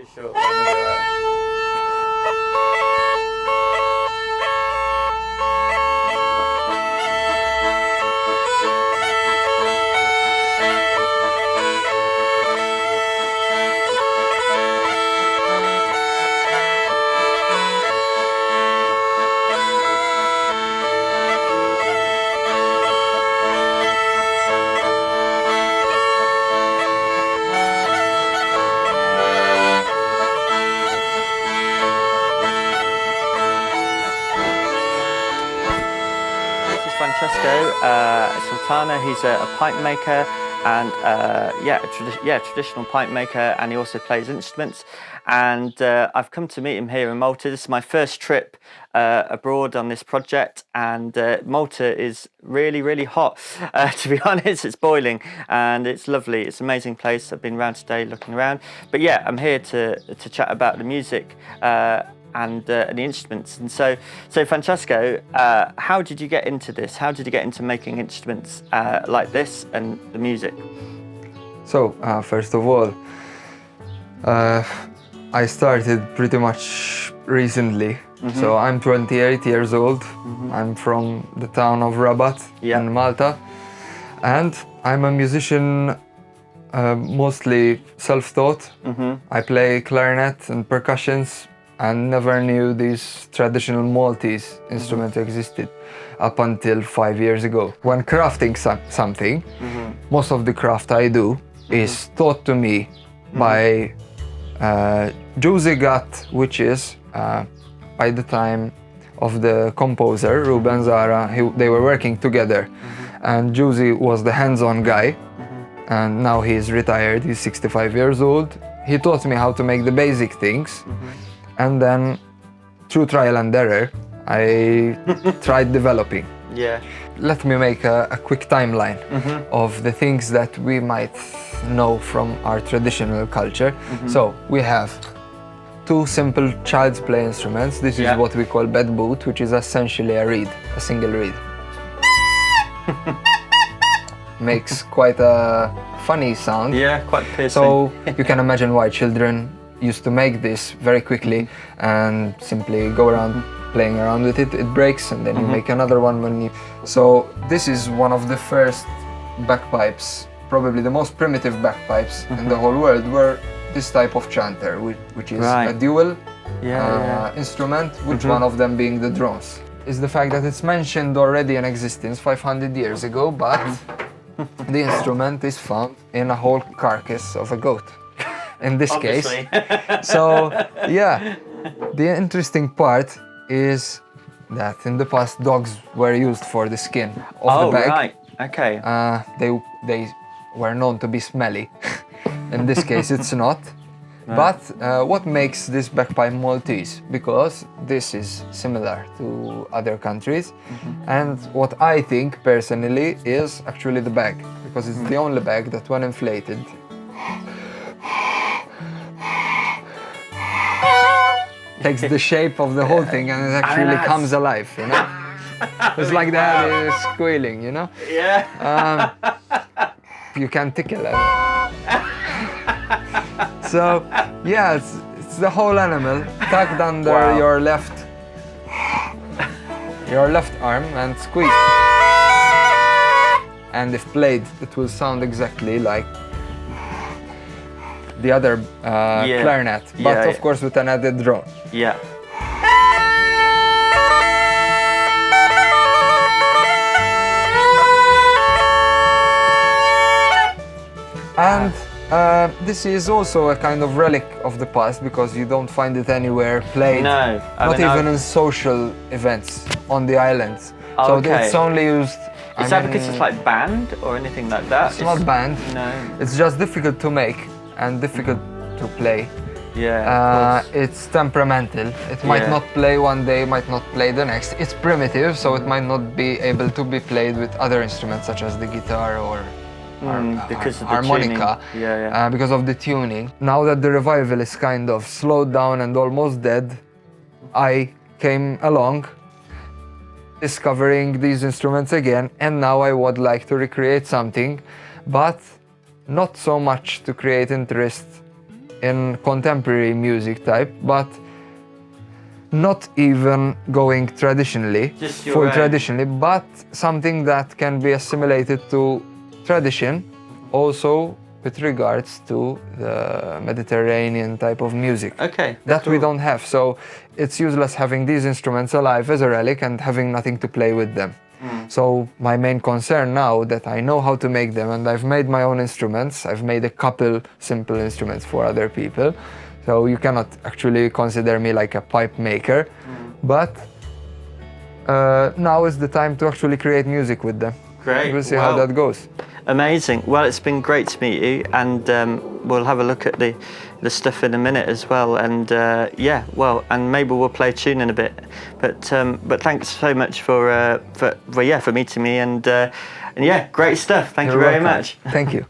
too short. But I'm gonna do it. Francesco Sultana. He's a pipe maker and traditional pipe maker, and he also plays instruments. And I've come to meet him here in Malta. This is my first trip abroad on this project, and Malta is really hot. To be honest, it's boiling and it's lovely. It's an amazing place. I've been around today looking around, but yeah, I'm here to chat about the music and the instruments. And so Francesco, how did you get into this? How did you get into making instruments like this and the music? So first of all, I started pretty much recently. So I'm 28 years old. I'm from the town of Rabat in Malta, and I'm a musician, mostly self-taught. I play clarinet and percussions, and never knew this traditional Maltese instrument existed up until 5 years ago. When crafting something, most of the craft I do is taught to me by Giuse Gat, which is by the time of the composer Ruben Zara. They were working together, and Giuse was the hands-on guy, and now he's retired. He's 65 years old. He taught me how to make the basic things. And then, through trial and error, I tried developing. Let me make a quick timeline of the things that we might know from our traditional culture. So, we have two simple child's play instruments. This is what we call bed boot, which is essentially a reed, a single reed. Makes quite a funny sound. Yeah, quite piercing. So, you can imagine why children used to make this very quickly and simply go around playing around with it. It breaks and then you make another one when you... So this is one of the first bagpipes, probably the most primitive bagpipes in the whole world, were this type of chanter, which is a dual instrument, with one of them being the drums. Is the fact that it's mentioned already in existence 500 years ago, but the instrument is found in a whole carcass of a goat. In this case. So, yeah, the interesting part is that in the past dogs were used for the skin of the bag. Right, okay. They were known to be smelly. In this case, it's not. But what makes this bagpipe Maltese? Because this is similar to other countries, and what I think personally is actually the bag, because it's the only bag that, when inflated, takes the shape of the whole thing and it actually comes alive, you know? It's like that is squealing, you know? Yeah. You can tickle it. So, yeah, it's the whole animal tucked under your left arm and squeezed. And if played, it will sound exactly like the other clarinet, but of course with an added drone. Yeah. And this is also a kind of relic of the past, because you don't find it anywhere played. No. Not even in social events on the islands. So it's only used... Is that because it's like banned or anything like that? It's not banned. No. It's just difficult to make and difficult to play. Yeah. It's temperamental. It might not play one day, might not play the next. It's primitive, so it might not be able to be played with other instruments such as the guitar or because of the harmonica. tuning. Because of the tuning. Now that the revival is kind of slowed down and almost dead, I came along discovering these instruments again, and now I would like to recreate something, but not so much to create interest in contemporary music type, but not even going traditionally, full traditionally, but something that can be assimilated to tradition, also with regards to the Mediterranean type of music. Okay. That cool. we don't have, so it's useless having these instruments alive as a relic and having nothing to play with them. So my main concern now that I know how to make them, and I've made my own instruments, I've made a couple simple instruments for other people, so you cannot actually consider me like a pipe maker, but now is the time to actually create music with them. Great. We'll see how that goes. Amazing. Well, it's been great to meet you, and we'll have a look at the stuff in a minute as well. And yeah, well, and maybe we'll play a tune in a bit. But thanks so much for meeting me, and yeah, great stuff. Thank you very much. Thank you.